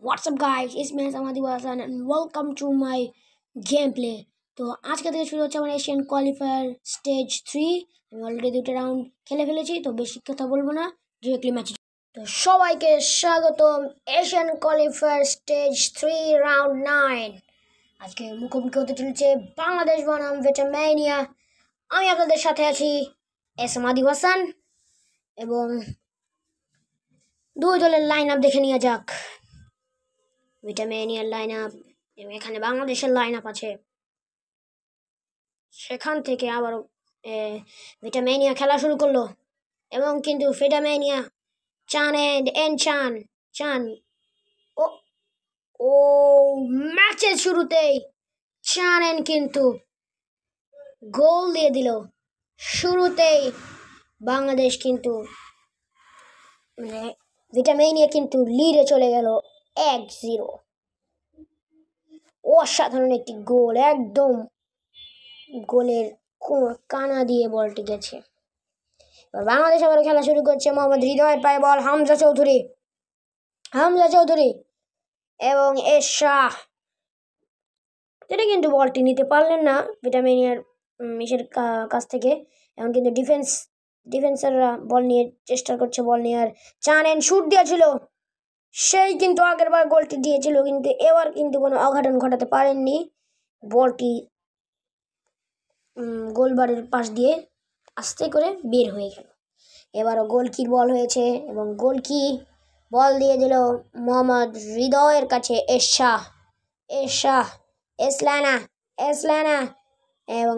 What's up guys, it's me Samadi Wasan and welcome to my gameplay. তো আজকে থেকে শুরু হচ্ছে আমার এশিয়ান কোয়ালিফায়ার স্টেজ 3। আমি অলরেডি দুটো রাউন্ড খেলে ফেলেছি, তো বেশি কথা বলবো না, ডিরেক্টলি ম্যাচে। তো সবাইকে স্বাগতম এশিয়ান কোয়ালিফায়ার স্টেজ 3 রাউন্ড 9। আজকে মুখোমুখি হতে চলেছে বাংলাদেশ বনাম ভিটামেনিয়া। আমি আপনাদের সাথে আছি সামাদি হাসান, এবং দুই দলের লাইন আপ দেখে নিয়ে যাক। ভিটামেনিয়ার লাইন আপ এবং এখানে বাংলাদেশের লাইন আপ আছে। সেখান থেকে আবারও ভিটামেনিয়া খেলা শুরু করলো, এবং কিন্তু ভিটামেনিয়া চান ও ও ম্যাচের শুরুতেই চানেন কিন্তু গোল দিয়ে দিল। শুরুতেই বাংলাদেশ কিন্তু ভিটামেনিয়া কিন্তু লিডে চলে গেল 1-0। অসাধারণ একটি গোল, একদম গোলের কানা দিয়ে বলটি গেছে। এবার বাংলাদেশ আবার খেলা শুরু করছে। মোহাম্মদ হৃদয়ের পায়ে বল, হামজা চৌধুরী এবং এরশাহ, এটা কিন্তু বলটি নিতে পারলেন না ভিটামেনিয়ার মিশের কাছ থেকে। এখন কিন্তু ডিফেন্সাররা বল নিয়ে চেষ্টা করছে, বল নিয়ে আর চানেন শুট দিয়েছিল, সেই কিন্তু আগের বার গোলটি দিয়েছিল, কিন্তু এবার কিন্তু কোনো অঘটন ঘটাতে পারেননি। বলটি গোলবারের পাশ দিয়ে আস্তে করে বের হয়ে গেল। এবারও গোলকির বল হয়েছে, এবং গোলকি বল দিয়ে দিল মোহাম্মদ হৃদয়ের কাছে। এসলানা এবং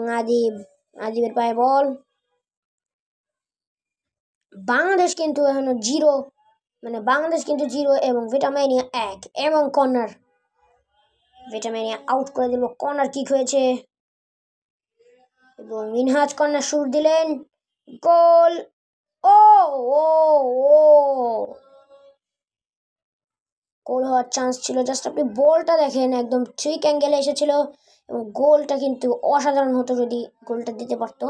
আদিবের পায়ে বল। বাংলাদেশ কিন্তু এখনো 0, বাংলাদেশ কিন্তু 0 এবং ভিটামেনিয়া 1। এবং কর্নার, ভিটামেনিয়া আউট করে দিল। কর্নার কিক হয়েছে এবং মিনহাজ কর্নার শুট দিলেন, গোল। গোল হওয়ার চান্স ছিল, জাস্ট আপনি বলটা দেখেন, একদম ঠিক অ্যাঙ্গেলে এসেছিল, এবং গোলটা কিন্তু অসাধারণ হতো যদি গোলটা দিতে পারতো।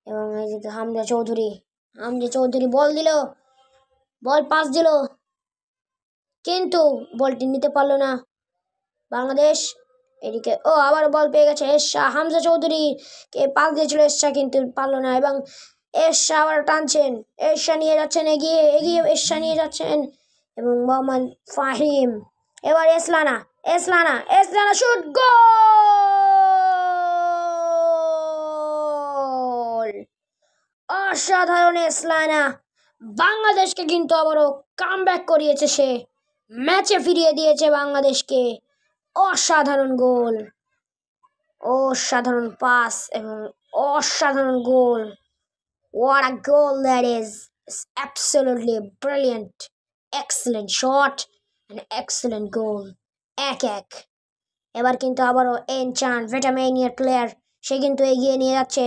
এবং এই যে হামজা চৌধুরী বল পাস দিল, কিন্তু বলটি নিতে পারলো না বাংলাদেশ। এদিকে আবার বল পেয়ে গেছে এরশাহ, হামজা চৌধুরী কে পাস দিয়েছিল এরশাহ, কিন্তু পারলো না। এবং এরশাহ আবার টানছেন, এরশাহ নিয়ে যাচ্ছেন এগিয়ে এরশাহ নিয়ে যাচ্ছেন, এবং মোহাম্মদ ফাহিম। এবার এসলানা শুট, গোল। অসাধারণ এসলানা, বাংলাদেশকে কিন্তু আবারও কামব্যাক করিয়েছে, সে ম্যাচে ফিরিয়ে দিয়েছে বাংলাদেশকে। অসাধারণ গোল, অসাধারণ পাস এবং অসাধারণ গোল। What a goal that is! It's absolutely brilliant, excellent shot and excellent goal. 1-1। এবার কিন্তু আবারও চান ভিটামেনিয়ার প্লেয়ার, সে কিন্তু এগিয়ে নিয়ে যাচ্ছে।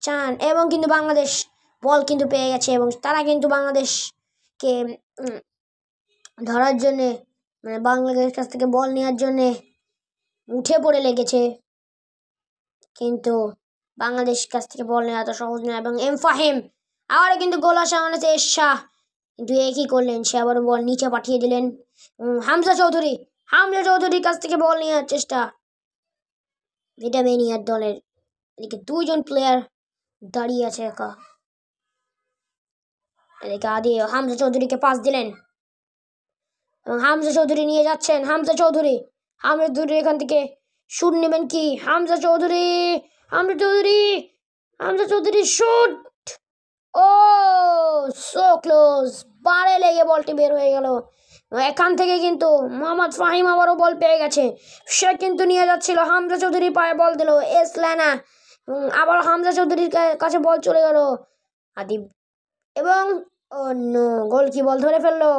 চান এবং কিন্তু বাংলাদেশ বল কিন্তু পেয়ে গেছে, এবং তারা কিন্তু বাংলাদেশকে ধরার জন্যে, বাংলাদেশের কাছ থেকে বল নেওয়ার জন্যে উঠে পড়ে লেগেছে, কিন্তু বাংলাদেশ কাছ থেকে বল নেওয়া এত সহজ নয়। এবং ফাহিম আবারও কিন্তু গোল আসা হয়েছে। এরশাহ কিন্তু একই করলেন, সে আবারও বল নিচে পাঠিয়ে দিলেন। হামজা চৌধুরীর কাছ থেকে বল নেওয়ার চেষ্টা ভিটামেনিয়ার দলের। এদিকে দুইজন প্লেয়ার দাঁড়িয়ে আছে একা। এদিকে হামজা চৌধুরীকে পাস দিলেন, এবং হামজা চৌধুরী নিয়ে যাচ্ছেন। হামজা চৌধুরী এখান থেকে শুট নেবেন কি? Hamza Chowdhury shoot, so close, বারে লেগে বলটি বের হয়ে গেল। এখান থেকে কিন্তু মোহাম্মদ ফাহিম আবারও বল পেয়ে গেছে, সে কিন্তু নিয়ে যাচ্ছিল। হামজা চৌধুরী পায়ে বল দিল এসলানা, আবার হামজা চৌধুরীর কাছে বল চলে গেল আদিব, এবং গোলকি বল ধরে ফেললো।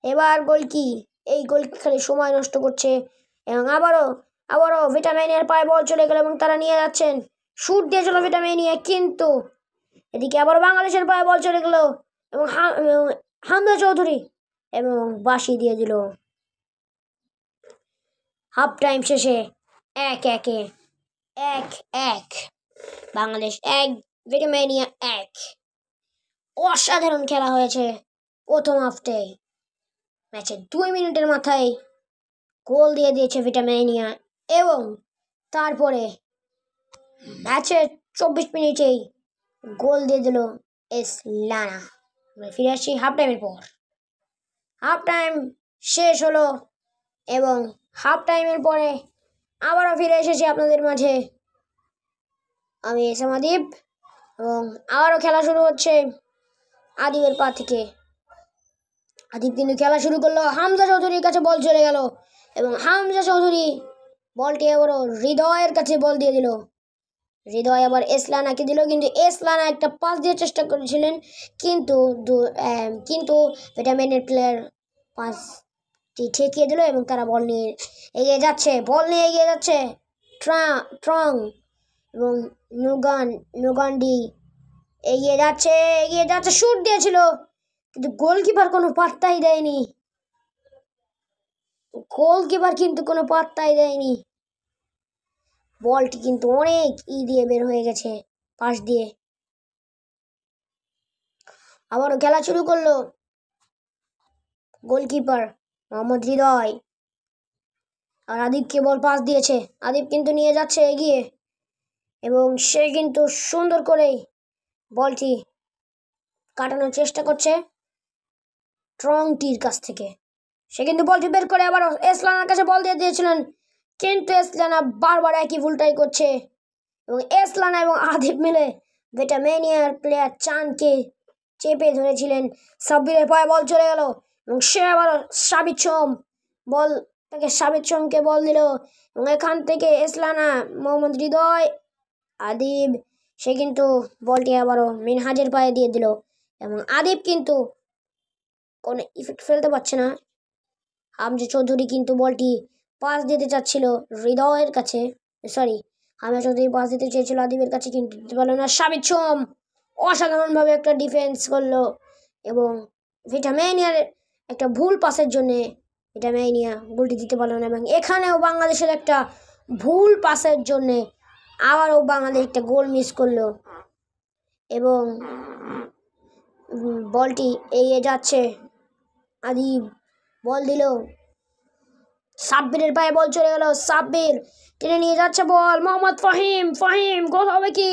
এবার গোলকি খালি সময় নষ্ট করছে, এবং আবারও ভিটামেনিয়ার পায়ে বল চলে গেল, এবং তারা নিয়ে যাচ্ছেন। শুট দিয়েছিল ভিটামেনিয়া, কিন্তু এদিকে আবার বাংলাদেশের পায়ে বল চলে গেল, এবং হামজা চৌধুরী এবং বাঁশি দিয়ে দিল। হাফ টাইম শেষে 1-1, বাংলাদেশ 1 ভিটামেনিয়া 1। অসাধারণ খেলা হয়েছে প্রথম হাফটে। ম্যাচের 2 মিনিটের মাথায় গোল দিয়ে দিয়েছে ভিটামেনিয়া এবং তারপরে ম্যাচের 24 মিনিটেই গোল দিয়ে দিল এসলানা। ফিরে আসছি হাফ টাইমের পর। হাফ টাইম শেষ হলো এবং হাফ টাইমের পরে আবারও ফিরে এসেছি আপনাদের মাঝে। আমি এসএম আদিব এবং আবারও খেলা শুরু হচ্ছে আদিবের পা থেকে। আদিব কিন্তু খেলা শুরু করলো, হামজা চৌধুরীর কাছে বল চলে গেল এবং হামজা চৌধুরী বলটি আবারও হৃদয়ের কাছে বল দিয়ে দিল। হৃদয় আবার এসলানাকে দিল, কিন্তু এসলানা একটা পাস দিয়ে চেষ্টা করেছিলেন, কিন্তু ভিটামিনের প্লেয়ার পাসটি ঠেকিয়ে দিল এবং তারা বল নিয়ে এগিয়ে যাচ্ছে। ট্রং এবং নুগান্ডি এগিয়ে যাচ্ছে, শুট দিয়েছিল কিন্তু গোলকিপার কোনো পাত্তাই দেয়নি। বলটি কিন্তু অনেক দিয়ে বের হয়ে গেছে পাশ দিয়ে। আবারও খেলা শুরু করলো গোলকিপার মোহাম্মদ হৃদয়, আর আদিবকে বল পাস দিয়েছে। আদিব কিন্তু নিয়ে যাচ্ছে এগিয়ে এবং সে কিন্তু সুন্দর করে বলটি কাটানোর চেষ্টা করছে ট্রংটির কাছ থেকে। সে কিন্তু বলটি বের করে আবার এসলানার কাছে বল দিয়ে দিয়েছিলেন, কিন্তু এসলানা বারবার একই ভুলটাই করছে এবং এসলানা এবং আদিব মিলে ভিটামেনিয়ার প্লেয়ার চানকে চেপে ধরেছিলেন। সাব্বিরের পায়ে বল চলে গেল এবং সে আবার সাবির সোমকে বল দিল এবং এখান থেকে এসলানা, মোহাম্মদ হৃদয়, আদিব, সে কিন্তু বলটি আবারও মিনহাজের পায়ে দিয়ে দিল এবং আদিব কিন্তু কোনো ইফেক্ট ফেলতে পারছে না। হামজা চৌধুরী কিন্তু বলটি পাস দিতে চাচ্ছিল হৃদয়ের কাছে, হামজা চৌধুরী পাস দিতে চেয়েছিল আদিবের কাছে, কিন্তু দিতে পারল না। সাবির সোম অসাধারণভাবে একটা ডিফেন্স করলো এবং ভিটামেনিয়ার একটা ভুল পাসের জন্যে ভিটামেনিয়া গোলটি দিতে পারলো না এবং এখানেও বাংলাদেশের একটা ভুল পাসের জন্যে আবারও বাংলাদেশ একটা গোল মিস করলো এবং বলটি এগিয়ে যাচ্ছে। আদিব বল দিল, সাব্বিরের পায়ে বল চলে গেল, সাব্বির টেনে নিয়ে যাচ্ছে বল, মোহাম্মদ ফাহিম গোল হবে কি?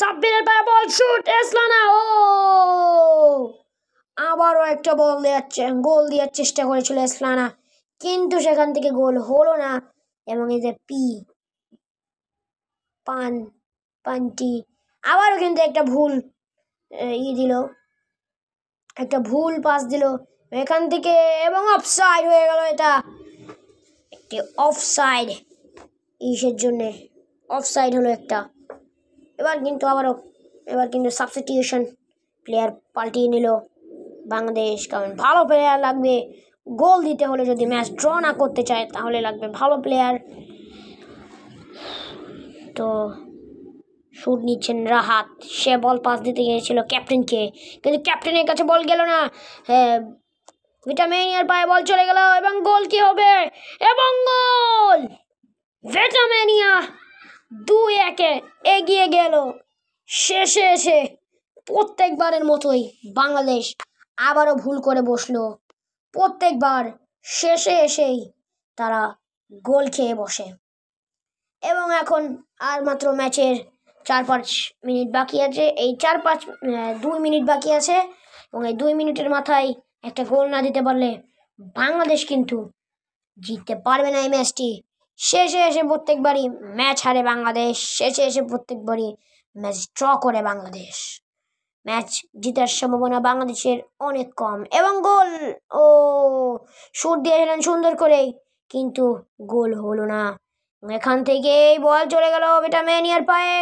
সাব্বিরের পায়ে বল, শুট, এসলানা, ও আবারও একটা গোল দেওয়ার চেষ্টা করেছিল এসলানা, কিন্তু সেখান থেকে গোল হলো না এবং এই যে পানটি আবারও কিন্তু একটা ভুল একটা ভুল পাস দিল এখান থেকে এবং অফসাইড হয়ে গেল। এটা একটি অফসাইড, জন্যে অফসাইড হলো একটা। এবার কিন্তু সাবস্টিটিউশন প্লেয়ার পাল্টিয়ে নিল বাংলাদেশ, কারণ ভালো প্লেয়ার লাগবে গোল দিতে হলে। যদি ম্যাচ ড্র না করতে চায় তাহলে লাগবে ভালো প্লেয়ার। তো শুট নিচ্ছেন রাহাত, সে বল পাস দিতে গিয়েছিল ক্যাপ্টেনকে, কিন্তু ক্যাপ্টেনের কাছে বল গেল না। ভিটামেনিয়ার পায়ে বল চলে গেল এবং গোল কি হবে? এবং গোল! ভিটামেনিয়া 2-1 এগিয়ে গেল। শেষে এসে প্রত্যেকবারের মতোই বাংলাদেশ আবারও ভুল করে বসলো। প্রত্যেকবার শেষে এসেই তারা গোল খেয়ে বসে এবং এখন আর মাত্র ম্যাচের 4-5 মিনিট বাকি আছে। এই 2 মিনিট বাকি আছে এবং এই 2 মিনিটের মাথায় একটা গোল না দিতে পারলে বাংলাদেশ কিন্তু জিততে পারবে না এই ম্যাচটি। শেষে এসে প্রত্যেকবারই ম্যাচ হারে বাংলাদেশ, শেষে এসে প্রত্যেকবারই ম্যাচ ড্র করে বাংলাদেশ। ম্যাচ জিতার সম্ভাবনা বাংলাদেশের অনেক কম এবং গোল শুট দিয়েছিলেন সুন্দর করে, কিন্তু গোল হলো না। এখান থেকে বল চলে গেল ভিটামেনিয়ার পায়ে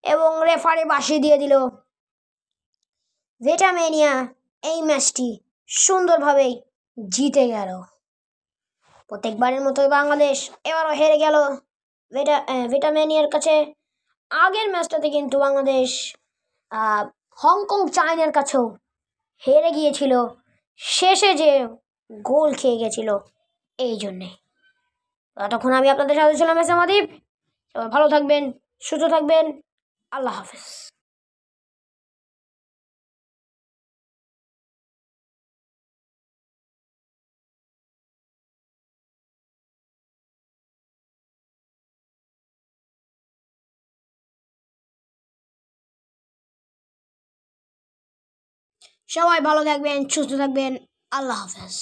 এবং রেফারি বাঁশি দিয়ে দিল। ভিটামেনিয়া এই ম্যাচটি সুন্দরভাবে জিতে গেল। প্রত্যেকবারের মতোই বাংলাদেশ এবারও হেরে গেল ভিটামেনিয়ার কাছে। আগের ম্যাচটাতে কিন্তু বাংলাদেশ হংকং চায়নার কাছেও হেরে গিয়েছিল, শেষে যে গোল খেয়ে গেছিল এই জন্যে। ততক্ষণ আমি আপনাদের সাথে ছিলাম এসএম আদিব। সবাই ভালো থাকবেন, সুস্থ থাকবেন, আল্লাহ হাফেজ। সবাই ভালো থাকবেন, সুস্থ থাকবেন। আল্লাহ হাফেজ।